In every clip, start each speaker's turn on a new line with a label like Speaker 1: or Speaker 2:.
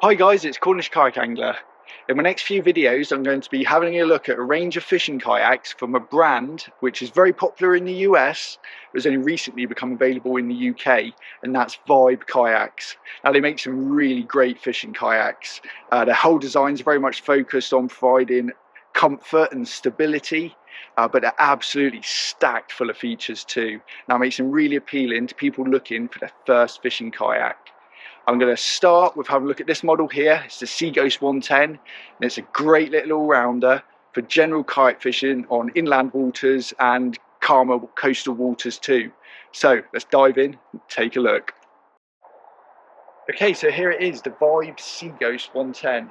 Speaker 1: Hi guys, it's Cornish Kayak Angler. In my next few videos I'm going to be having a look at a range of fishing kayaks from a brand which is very popular in the US, but has only recently become available in the UK, and that's Vibe Kayaks. Now they make some really great fishing kayaks. Their whole design is very much focused on providing comfort and stability, but they're absolutely stacked full of features too. Now it makes them really appealing to people looking for their first fishing kayak. I'm going to start with having a look at this model here. It's the Seaghost 110, and it's a great little all-rounder for general kayak fishing on inland waters and calmer coastal waters too. So let's dive in and take a look. Okay, so here it is, the Vibe Seaghost 110.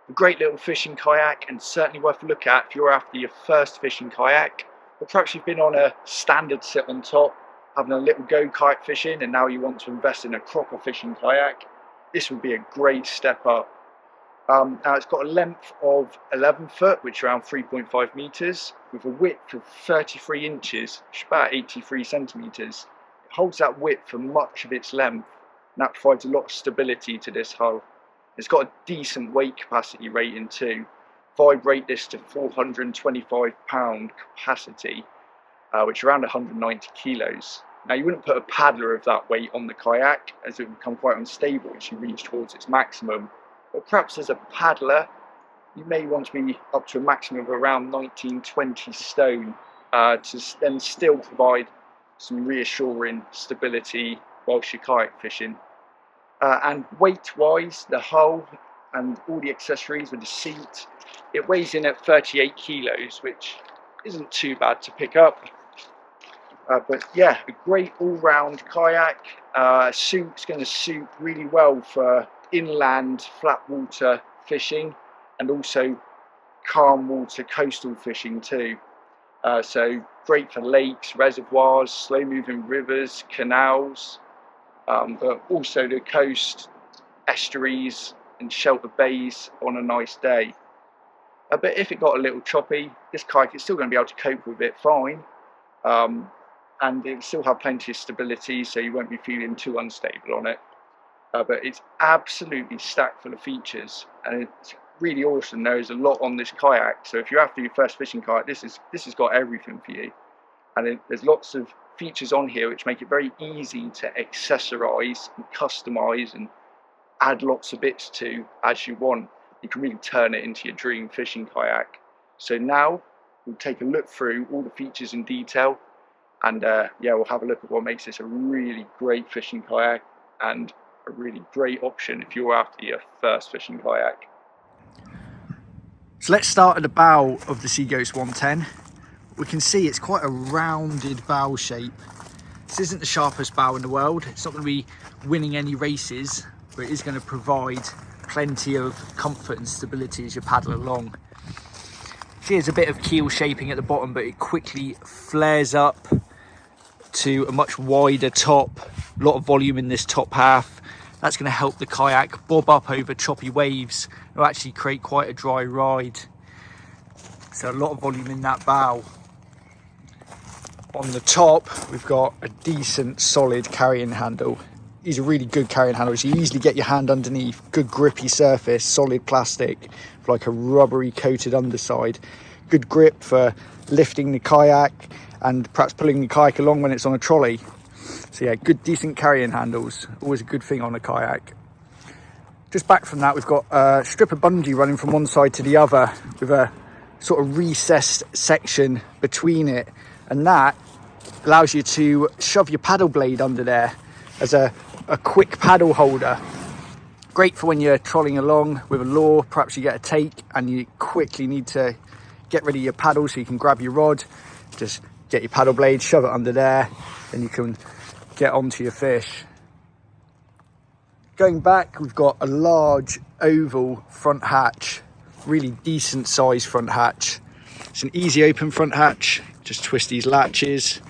Speaker 1: A great little fishing kayak, and certainly worth a look at if you're after your first fishing kayak, or perhaps you've been on a standard sit on top, having a little go kayak fishing, and now you want to invest in a proper fishing kayak. This would be a great step up. Now it's got a length of 11 foot, which is around 3.5 meters, with a width of 33 inches, which is about 83 centimeters. It holds that width for much of its length, and that provides a lot of stability to this hull. It's got a decent weight capacity rating too. Vibe rate this to 425 pound capacity, which is around 190 kilos. Now you wouldn't put a paddler of that weight on the kayak, as it would become quite unstable as you reach towards its maximum. But perhaps as a paddler, you may want to be up to a maximum of around 19-20 stone to then still provide some reassuring stability whilst you're kayak fishing. And weight-wise, the hull and all the accessories with the seat, it weighs in at 38 kilos, which isn't too bad to pick up. But yeah, a great all-round kayak. It's going to suit really well for inland flat water fishing, and also calm water coastal fishing too. So great for lakes, reservoirs, slow-moving rivers, canals, but also the coast, estuaries and shelter bays on a nice day. But if it got a little choppy, this kayak is still going to be able to cope with it fine. And it will still have plenty of stability, so you won't be feeling too unstable on it. But it's absolutely stacked full of features, and it's really awesome. There is a lot on this kayak, so if you're after your first fishing kayak, this has got everything for you. And there's lots of features on here which make it very easy to accessorize and customize and add lots of bits to as you want. You can really turn it into your dream fishing kayak. So now we'll take a look through all the features in detail. And yeah, we'll have a look at what makes this a really great fishing kayak and a really great option if you're after your first fishing kayak. So let's start at the bow of the Seaghost 110. We can see it's quite a rounded bow shape. This isn't the sharpest bow in the world. It's not going to be winning any races, but it is going to provide plenty of comfort and stability as you paddle along. Here's a bit of keel shaping at the bottom, but it quickly flares up to a much wider top. A lot of volume in this top half. That's going to help the kayak bob up over choppy waves. It'll actually create quite a dry ride. So a lot of volume in that bow. On the top, we've got a decent solid carrying handle. These are really good carrying handles. You easily get your hand underneath. Good grippy surface, solid plastic, like a rubbery coated underside. Good grip for lifting the kayak and perhaps pulling the kayak along when it's on a trolley. So yeah, good decent carrying handles. Always a good thing on a kayak. Just back from that, we've got a strip of bungee running from one side to the other with a sort of recessed section between it. And that allows you to shove your paddle blade under there as a quick paddle holder. Great for when you're trolling along with a lure. Perhaps you get a take and you quickly need to get rid of your paddle so you can grab your rod. Just get your paddle blade, shove it under there, and you can get onto your fish. Going back, we've got a large oval front hatch, really decent size front hatch. It's an easy open front hatch. Just twist these latches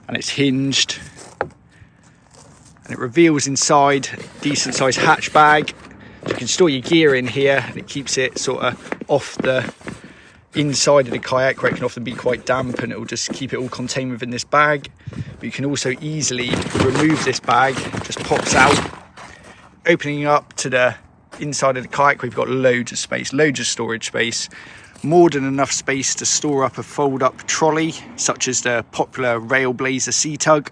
Speaker 1: and it's hinged. And it reveals inside a decent sized hatch bag. So you can store your gear in here, and it keeps it sort of off the inside of the kayak, where it can often be quite damp, and it will just keep it all contained within this bag. But you can also easily remove this bag. It just pops out, opening up to the inside of the kayak we've got loads of space, loads of storage space, more than enough space to store up a fold-up trolley such as the popular Railblazer Sea Tug.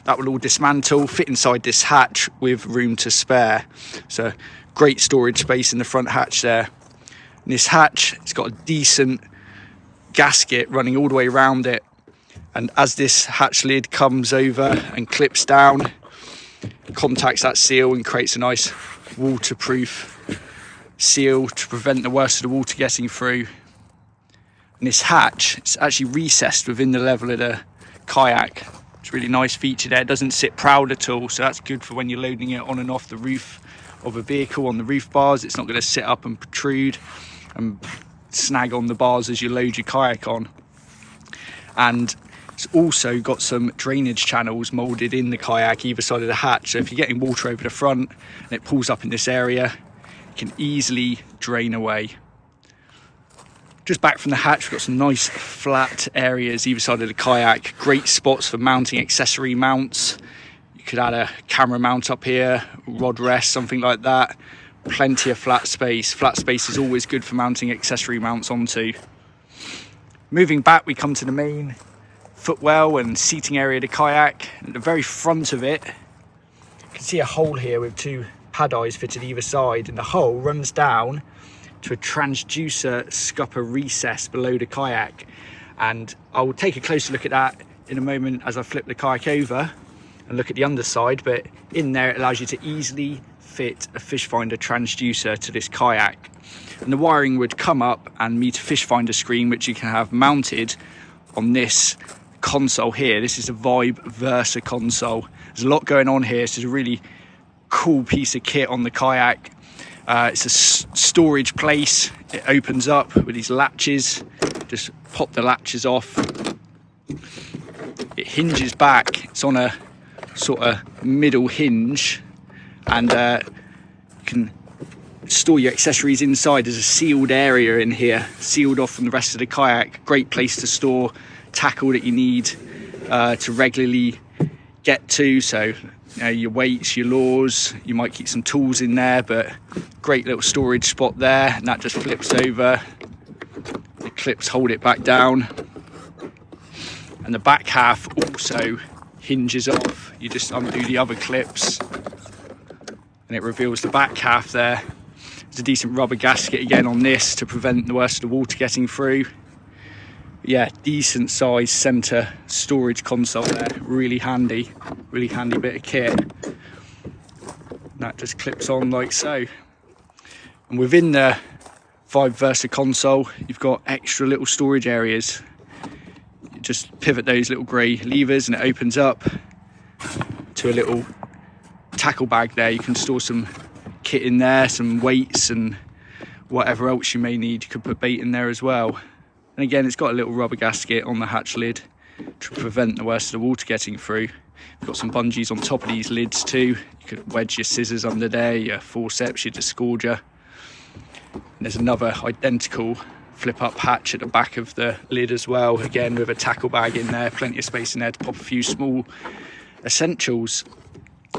Speaker 1: That will all dismantle, fit inside this hatch with room to spare. So great storage space in the front hatch there. And this hatch, it's got a decent gasket running all the way around it, and as this hatch lid comes over and clips down, contacts that seal and creates a nice waterproof seal to prevent the worst of the water getting through. And this hatch, it's actually recessed within the level of the kayak. It's a really nice feature there. It doesn't sit proud at all, so that's good for when you're loading it on and off the roof of a vehicle on the roof bars. It's not going to sit up and protrude and snag on the bars as you load your kayak on. And it's also got some drainage channels moulded in the kayak either side of the hatch, so if you're getting water over the front and it pulls up in this area, it can easily drain away. Just back from the hatch, we've got some nice flat areas either side of the kayak, great spots for mounting accessory mounts. You could add a camera mount up here, rod rest, something like that. Plenty of flat space. Flat space is always good for mounting accessory mounts onto. Moving back, we come to the main footwell and seating area of the kayak. At the very front of it, you can see a hole here with two pad eyes fitted either side, and the hole runs down to a transducer scupper recess below the kayak. And I'll take a closer look at that in a moment as I flip the kayak over and look at the underside, but in there it allows you to easily fit a fish finder transducer to this kayak, and the wiring would come up and meet a fish finder screen which you can have mounted on this console here. This is a Vibe Versa console. There's a lot going on here. This is a really cool piece of kit on the kayak. It's a storage place. It opens up with these latches. Just pop the latches off. It hinges back. It's on a sort of middle hinge, and you can store your accessories inside. There's a sealed area in here, sealed off from the rest of the kayak. Great place to store tackle that you need to regularly get to. So your weights, your lures, you might keep some tools in there, but great little storage spot there. And that just flips over, the clips hold it back down, and the back half also hinges off. You just undo the other clips and it reveals the back half there. There's a decent rubber gasket again on this to prevent the worst of the water getting through. Yeah, decent size center storage console there. Really handy bit of kit. That just clips on like so. And within the Vibe Versa console, you've got extra little storage areas. You just pivot those little grey levers and it opens up to a little tackle bag there. You can store some kit in there, some weights and whatever else you may need. You could put bait in there as well. And again, it's got a little rubber gasket on the hatch lid to prevent the worst of the water getting through. You've got some bungees on top of these lids too. You could wedge your scissors under there, your forceps, your disgorger. And there's another identical flip-up hatch at the back of the lid as well, again with a tackle bag in there, plenty of space in there to pop a few small essentials.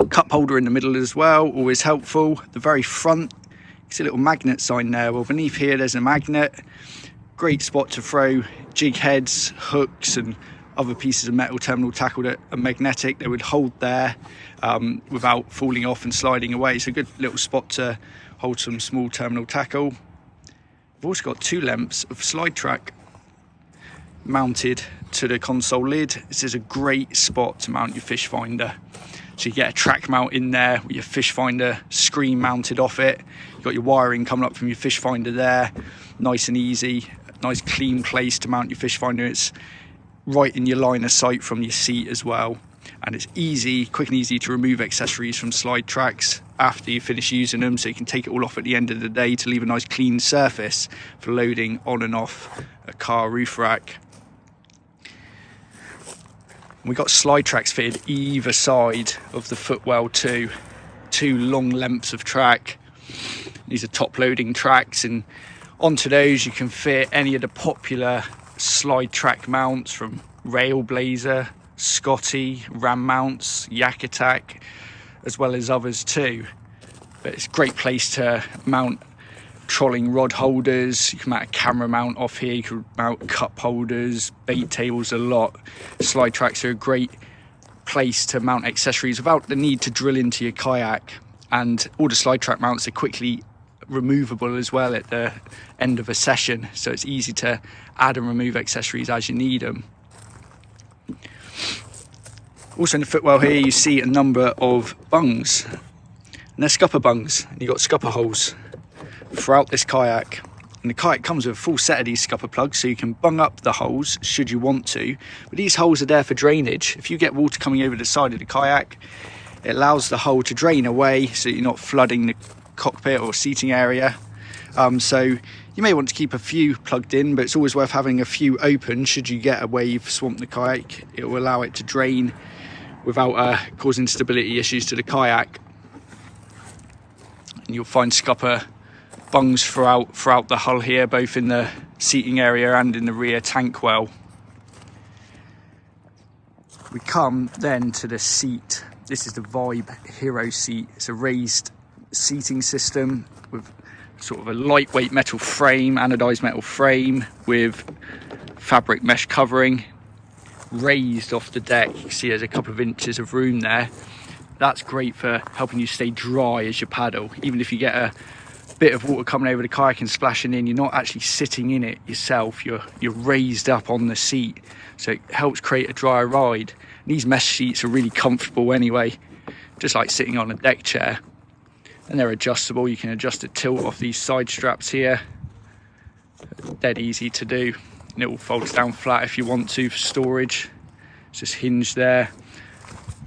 Speaker 1: Cup holder in the middle as well, always helpful. The very front, you see a little magnet sign there. Well, beneath here there's a magnet. Great spot to throw jig heads, hooks and other pieces of metal terminal tackle that are magnetic. They would hold there without falling off and sliding away. It's a good little spot to hold some small terminal tackle. We've also got 2 lengths of slide track mounted to the console lid. This is a great spot to mount your fish finder. So you get a track mount in there with your fish finder screen mounted off it. You've got your wiring coming up from your fish finder there. Nice and easy, nice clean place to mount your fish finder. It's right in your line of sight from your seat as well. And it's easy, quick and easy to remove accessories from slide tracks after you finish using them, so you can take it all off at the end of the day to leave a nice clean surface for loading on and off a car roof rack. We've got slide tracks fitted either side of the footwell too. 2 long lengths of track. These are top loading tracks, and onto those you can fit any of the popular slide track mounts from Railblazer, Scotty, Ram mounts, Yak Attack, as well as others too. but it's a great place to mount trolling rod holders. You can mount a camera mount off here, you can mount cup holders, bait tables, a lot. Slide tracks are a great place to mount accessories without the need to drill into your kayak, and all the slide track mounts are quickly removable as well at the end of a session, so it's easy to add and remove accessories as you need them. Also in the footwell here you see a number of bungs, and they're scupper bungs, and you've got scupper holes throughout this kayak, and the kayak comes with a full set of these scupper plugs, so you can bung up the holes should you want to, but these holes are there for drainage. If you get water coming over the side of the kayak, it allows the hole to drain away so you're not flooding the cockpit or seating area. So you may want to keep a few plugged in, but it's always worth having a few open. Should you get a wave swamp the kayak, it will allow it to drain without causing stability issues to the kayak. And you'll find scupper bungs throughout the hull here, both in the seating area and in the rear tank well. We come then to the seat. This is the Vibe Hero seat. It's a raised seating system with sort of a lightweight metal frame, anodized metal frame with fabric mesh covering, raised off the deck. You can see there's a couple of inches of room there. That's great for helping you stay dry as you paddle. Even if you get a bit of water coming over the kayak and splashing in, you're not actually sitting in it yourself, you're raised up on the seat, so it helps create a drier ride. And these mesh seats are really comfortable anyway, just like sitting on a deck chair. And they're adjustable, you can adjust the tilt off these side straps here, dead easy to do, and it all folds down flat if you want to for storage. It's just hinged there.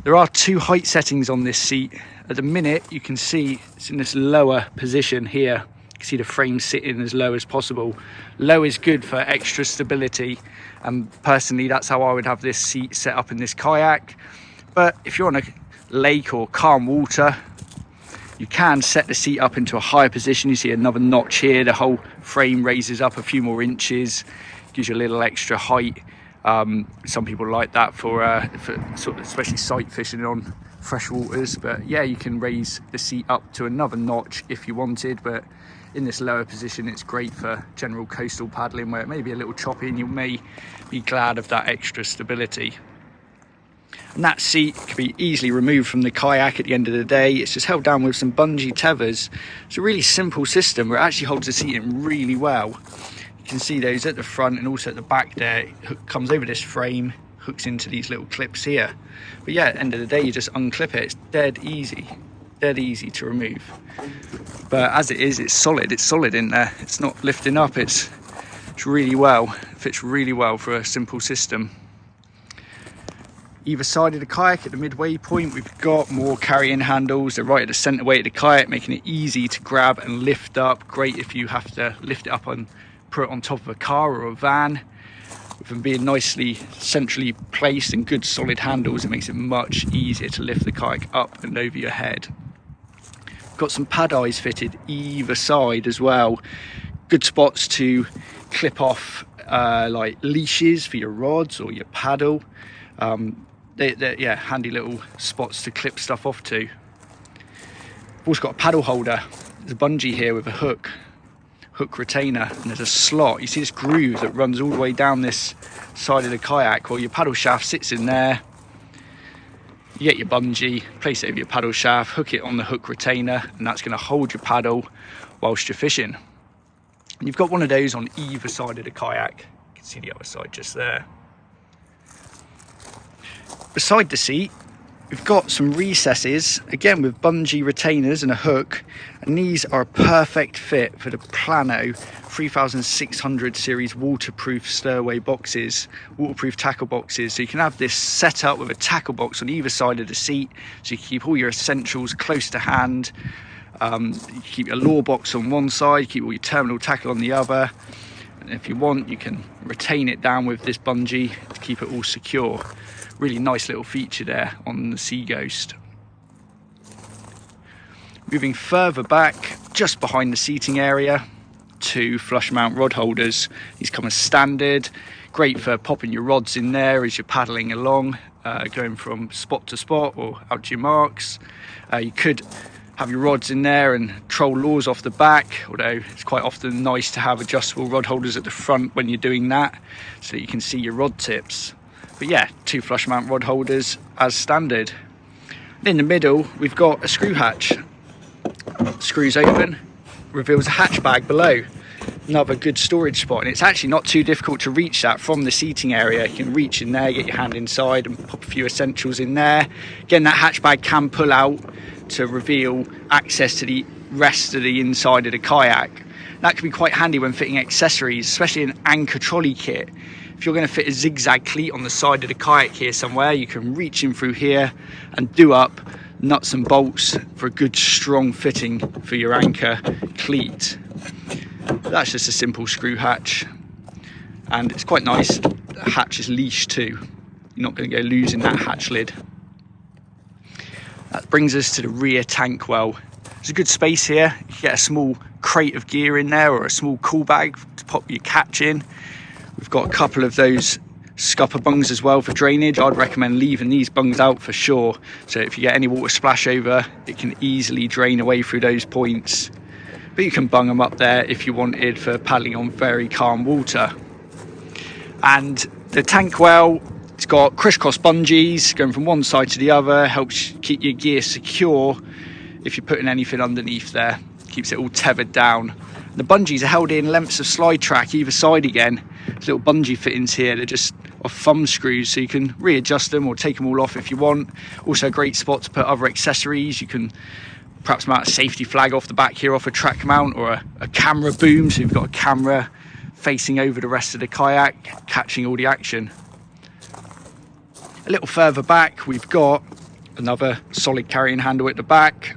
Speaker 1: There are two height settings on this seat. At the minute you can see it's in this lower position here. You can see the frame sitting as low as possible. Low is good for extra stability, and personally that's how I would have this seat set up in this kayak. But if you're on a lake or calm water, you can set the seat up into a higher position. You see another notch here, the whole frame raises up a few more inches, gives you a little extra height. Some people like that for sort of especially sight fishing on fresh waters, but yeah, you can raise the seat up to another notch if you wanted, but in this lower position it's great for general coastal paddling where it may be a little choppy and you may be glad of that extra stability. And that seat can be easily removed from the kayak at the end of the day. It's just held down with some bungee tethers. It's a really simple system where it actually holds the seat in really well. You can see those at the front and also at the back there. It comes over this frame, hooks into these little clips here. But yeah, at the end of the day you just unclip it. It's dead easy to remove. But as it is, it's solid in there. It's not lifting up, it's really well, it fits really well for a simple system. Either side of the kayak at the midway point we've got more carrying handles. They're right at the centre weight of the kayak, making it easy to grab and lift up. Great if you have to lift it up and put it on top of a car or a van. With them being nicely centrally placed and good solid handles, it makes it much easier to lift the kayak up and over your head. Got some pad eyes fitted either side as well. Good spots to clip off like leashes for your rods or your paddle. They're yeah, handy little spots to clip stuff off to. We've also got a paddle holder. There's a bungee here with a hook retainer, and there's a slot. You see this groove that runs all the way down this side of the kayak, or your paddle shaft sits in there. You get your bungee, place it over your paddle shaft, hook it on the hook retainer, and that's going to hold your paddle whilst you're fishing. And you've got one of those on either side of the kayak. You can see the other side just there. Beside the seat, we've got some recesses, again with bungee retainers and a hook, and these are a perfect fit for the Plano 3600 series waterproof stowaway boxes, waterproof tackle boxes. So you can have this set up with a tackle box on either side of the seat, so you can keep all your essentials close to hand. You keep your lure box on one side, keep all your terminal tackle on the other, and if you want you can retain it down with this bungee to keep it all secure. Really nice little feature there on the Sea Ghost. Moving further back, just behind the seating area, two flush mount rod holders. These come as standard, great for popping your rods in there as you're paddling along, going from spot to spot or out to your marks. You could have your rods in there and troll lures off the back, although it's quite often nice to have adjustable rod holders at the front when you're doing that so that you can see your rod tips. But yeah, 2 flush mount rod holders as standard. And in the middle we've got a screw hatch. Screws open, reveals a hatch bag below. Another good storage spot, and it's actually not too difficult to reach that from the seating area. You can reach in there, get your hand inside and pop a few essentials in there. Again, that hatch bag can pull out to reveal access to the rest of the inside of the kayak. That can be quite handy when fitting accessories, especially an anchor trolley kit. If you're going to fit a zigzag cleat on the side of the kayak here somewhere, you can reach in through here and do up nuts and bolts for a good strong fitting for your anchor cleat. That's just a simple screw hatch, and it's quite nice. The hatch is leashed too. You're not going to go losing that hatch lid. That brings us to the rear tank well. There's a good space here. You can get a small crate of gear in there or a small cool bag to pop your catch in. We've got a couple of those scupper bungs as well for drainage. I'd recommend leaving these bungs out for sure, so if you get any water splash over, it can easily drain away through those points. But you can bung them up there if you wanted for paddling on very calm water. And the tank well, it's got crisscross bungees going from one side to the other, helps keep your gear secure if you're putting anything underneath there, keeps it all tethered down. The bungees are held in lengths of slide track either side again. There's little bungee fittings here, they're just off thumb screws, so you can readjust them or take them all off if you want. Also a great spot to put other accessories. You can perhaps mount a safety flag off the back here off a track mount, or a camera boom, so you've got a camera facing over the rest of the kayak, catching all the action. A little further back we've got another solid carrying handle at the back,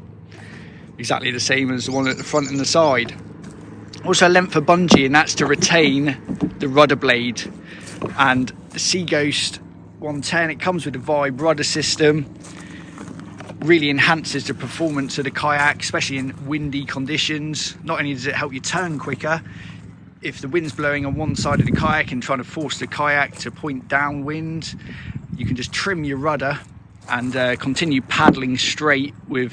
Speaker 1: exactly the same as the one at the front and the side. Also a length of bungee, and that's to retain the rudder blade. And the Seaghost 110, it comes with a Vibe rudder system, really enhances the performance of the kayak, especially in windy conditions. Not only does it help you turn quicker, if the wind's blowing on one side of the kayak and trying to force the kayak to point downwind, you can just trim your rudder and continue paddling straight with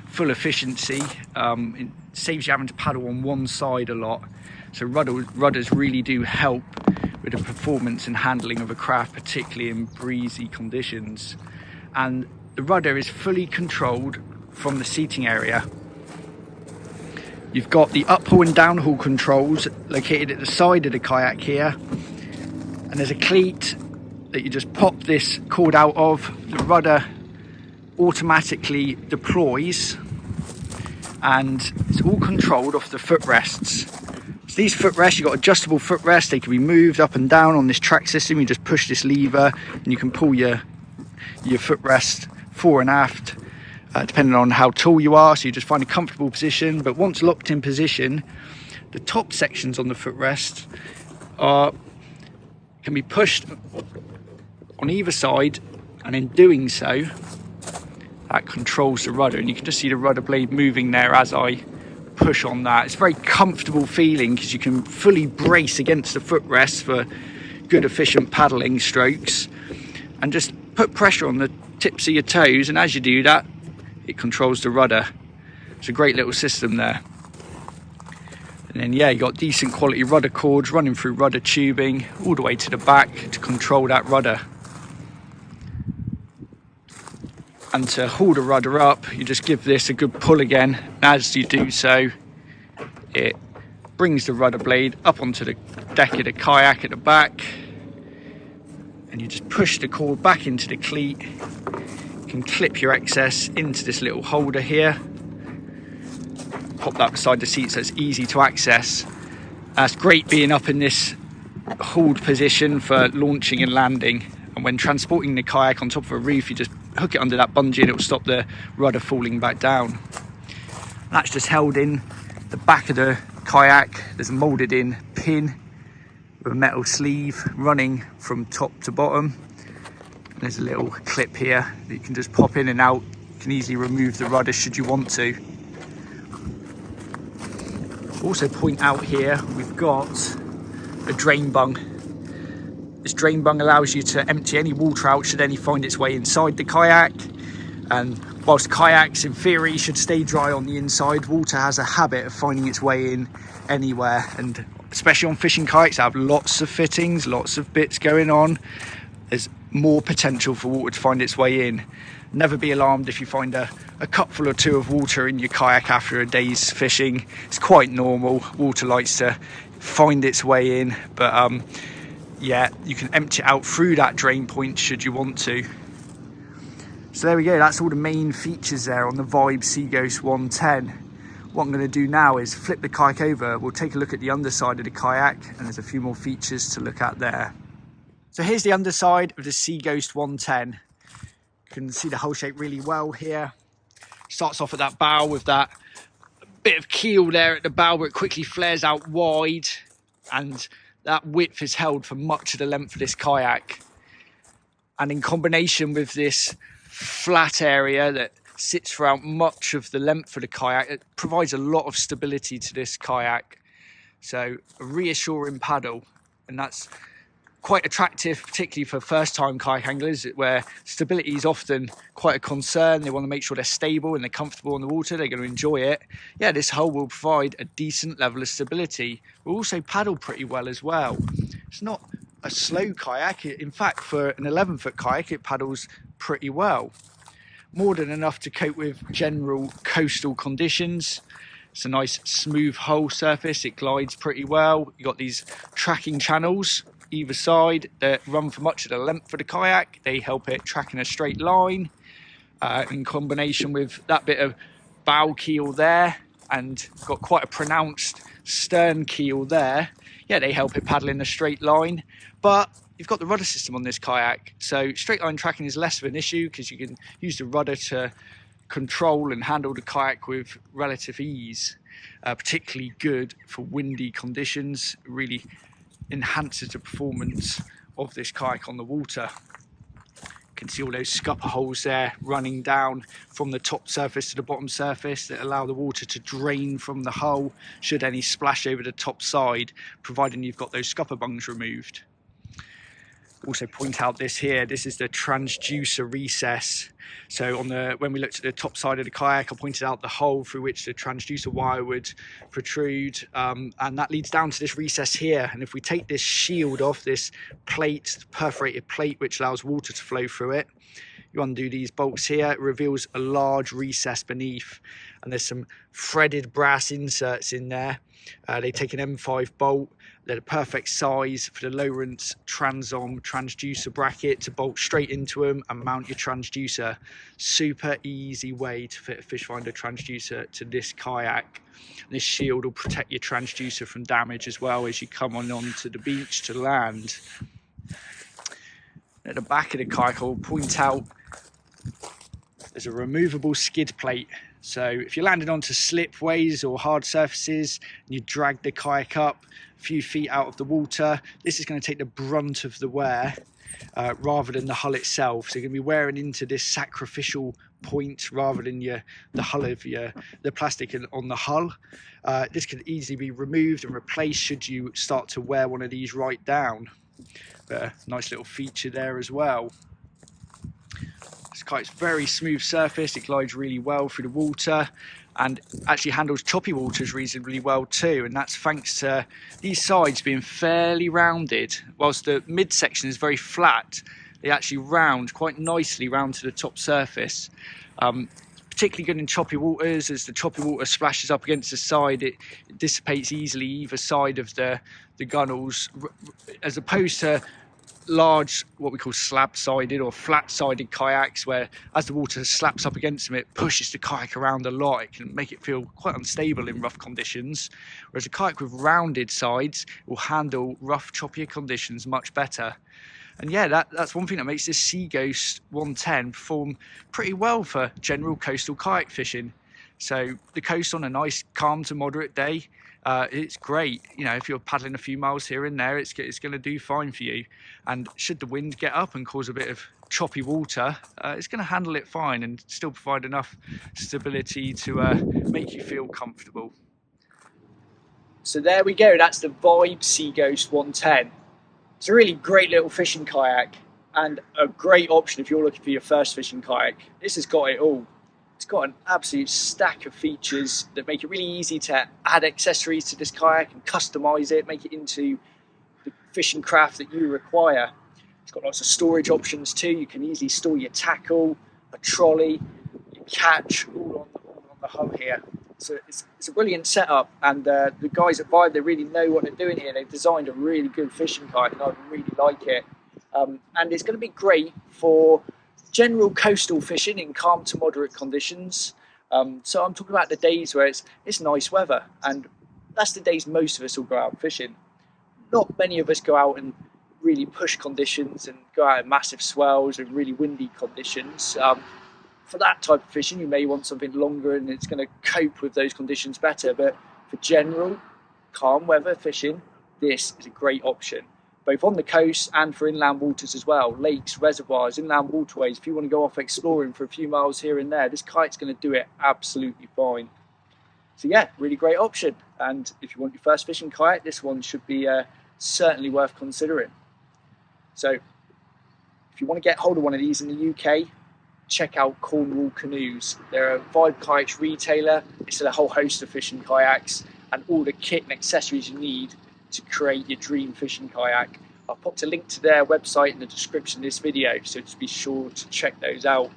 Speaker 1: full efficiency. It saves you having to paddle on one side a lot. So rudders really do help with the performance and handling of a craft, particularly in breezy conditions. And the rudder is fully controlled from the seating area. You've got the uphaul and downhaul controls located at the side of the kayak here, and there's a cleat that you just pop this cord out of. The rudder automatically deploys, and it's all controlled off the footrests. So these footrests, you've got adjustable footrests, they can be moved up and down on this track system. You just push this lever and you can pull your footrest fore and aft, depending on how tall you are, so you just find a comfortable position. But once locked in position, the top sections on the footrest can be pushed on either side, and in doing so, that controls the rudder, and you can just see the rudder blade moving there as I push on that. It's a very comfortable feeling because you can fully brace against the footrest for good efficient paddling strokes, and just put pressure on the tips of your toes, and as you do that, it controls the rudder. It's a great little system there. And then yeah, you got decent quality rudder cords running through rudder tubing all the way to the back to control that rudder. And to haul the rudder up, you just give this a good pull again. And as you do so, it brings the rudder blade up onto the deck of the kayak at the back, and you just push the cord back into the cleat. You can clip your excess into this little holder here, pop that beside the seat so it's easy to access. That's great being up in this hauled position for launching and landing, and when transporting the kayak on top of a roof, you just hook it under that bungee and it will stop the rudder falling back down. That's just held in the back of the kayak. There's a moulded in pin with a metal sleeve running from top to bottom. There's a little clip here that you can just pop in and out. You can easily remove the rudder should you want to. Also point out here, we've got a drain bung. This drain bung allows you to empty any water out should any find its way inside the kayak. And whilst kayaks in theory should stay dry on the inside, water has a habit of finding its way in anywhere, and especially on fishing kayaks that have lots of fittings, lots of bits going on, there's more potential for water to find its way in. Never be alarmed if you find a cupful or two of water in your kayak after a day's fishing. It's quite normal. Water likes to find its way in, but yeah, you can empty it out through that drain point should you want to. So there we go, that's all the main features there on the Vibe Seaghost 110. What I'm going to do now is flip the kayak over. We'll take a look at the underside of the kayak, and there's a few more features to look at there. So here's the underside of the Seaghost 110. You can see the hull shape really well here. Starts off at that bow with that bit of keel there at the bow, where it quickly flares out wide, and that width is held for much of the length of this kayak. And in combination with this flat area that sits throughout much of the length of the kayak, it provides a lot of stability to this kayak. So a reassuring paddle, and that's quite attractive, particularly for first-time kayak anglers, where stability is often quite a concern. They want to make sure they're stable and they're comfortable on the water, they're going to enjoy it. Yeah, this hull will provide a decent level of stability. We'll also paddle pretty well as well. It's not a slow kayak. In fact, for an 11-foot kayak, it paddles pretty well. More than enough to cope with general coastal conditions. It's a nice smooth hull surface. It glides pretty well. You've got these tracking channels either side that run for much of the length of the kayak. They help it track in a straight line. In combination with that bit of bow keel there, and got quite a pronounced stern keel there. Yeah, they help it paddle in a straight line. But you've got the rudder system on this kayak, so straight line tracking is less of an issue because you can use the rudder to control and handle the kayak with relative ease. Particularly good for windy conditions. Really enhances the performance of this kayak on the water. You can see all those scupper holes there running down from the top surface to the bottom surface that allow the water to drain from the hull should any splash over the top side, providing you've got those scupper bungs removed. Also point out this here, this is the transducer recess. So when we looked at the top side of the kayak, I pointed out the hole through which the transducer wire would protrude, and that leads down to this recess here. And if we take this shield off, this plate, perforated plate which allows water to flow through it, you undo these bolts here, it reveals a large recess beneath, and there's some threaded brass inserts in there. They take an M5 bolt. They're the perfect size for the Lowrance Transom transducer bracket to bolt straight into them and mount your transducer. Super easy way to fit a fish finder transducer to this kayak. And this shield will protect your transducer from damage as well as you come onto the beach to land. At the back of the kayak, I'll point out there's a removable skid plate. So if you're landing onto slipways or hard surfaces and you drag the kayak up a few feet out of the water, this is going to take the brunt of the wear rather than the hull itself. So you're going to be wearing into this sacrificial point rather than the hull of the plastic on the hull. This can easily be removed and replaced should you start to wear one of these right down. But a nice little feature there as well. This kite's very smooth surface, it glides really well through the water and actually handles choppy waters reasonably well too, and that's thanks to these sides being fairly rounded. Whilst the midsection is very flat, they actually round quite nicely round to the top surface. Particularly good in choppy waters. As the choppy water splashes up against the side, it dissipates easily either side of the gunnels, as opposed to large, what we call slab-sided or flat-sided kayaks, where as the water slaps up against them, it pushes the kayak around a lot. It can make it feel quite unstable in rough conditions, whereas a kayak with rounded sides will handle rough, choppier conditions much better. And yeah, that's one thing that makes this Seaghost 110 perform pretty well for general coastal kayak fishing. So the coast on a nice calm to moderate day, it's great. You know, if you're paddling a few miles here and there, it's going to do fine for you. And should the wind get up and cause a bit of choppy water, it's going to handle it fine and still provide enough stability to make you feel comfortable. So there we go, that's the Vibe Seaghost 110. It's a really great little fishing kayak.
Speaker 2: and a great option if you're looking for your first fishing kayak. This has got it all. It's got an absolute stack of features that make it really easy to add accessories to this kayak and customize it, make it into the fishing craft that you require. It's got lots of storage options too. You can easily store your tackle, a trolley, your catch, all on the hull here. So it's a brilliant setup, and the guys at Vibe, they really know what they're doing here. They've designed a really good fishing kayak, and I really like it. And it's going to be great for general coastal fishing in calm to moderate conditions. So I'm talking about the days where it's nice weather, and that's the days most of us will go out fishing. Not many of us go out in really push conditions and go out in massive swells and really windy conditions. For that type of fishing, you may want something longer and it's going to cope with those conditions better. But for general calm weather fishing, this is a great option, both on the coast and for inland waters as well. Lakes, reservoirs, inland waterways. If you want to go off exploring for a few miles here and there, this kite's going to do it absolutely fine. So yeah, really great option. And if you want your first fishing kayak, this one should be certainly worth considering. So if you want to get hold of one of these in the UK, check out Cornwall Canoes. They're a Vibe Kayaks retailer. They sell a whole host of fishing kayaks and all the kit and accessories you need to create your dream fishing kayak. I've popped a link to their website in the description of this video, so just be sure to check those out.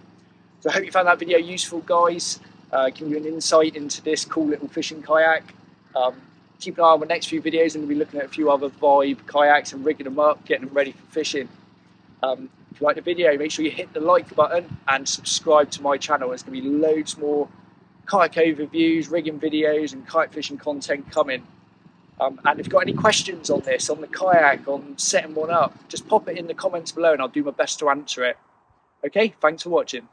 Speaker 2: So I hope you found that video useful, guys. Giving you an insight into this cool little fishing kayak. Keep an eye on the next few videos, and we'll be looking at a few other Vibe kayaks and rigging them up, getting them ready for fishing. If you like the video, make sure you hit the like button and subscribe to my channel. There's going to be loads more kayak overviews, rigging videos and kite fishing content coming. And if you've got any questions on this, on the kayak, on setting one up, just pop it in the comments below and I'll do my best to answer it. Okay, thanks for watching.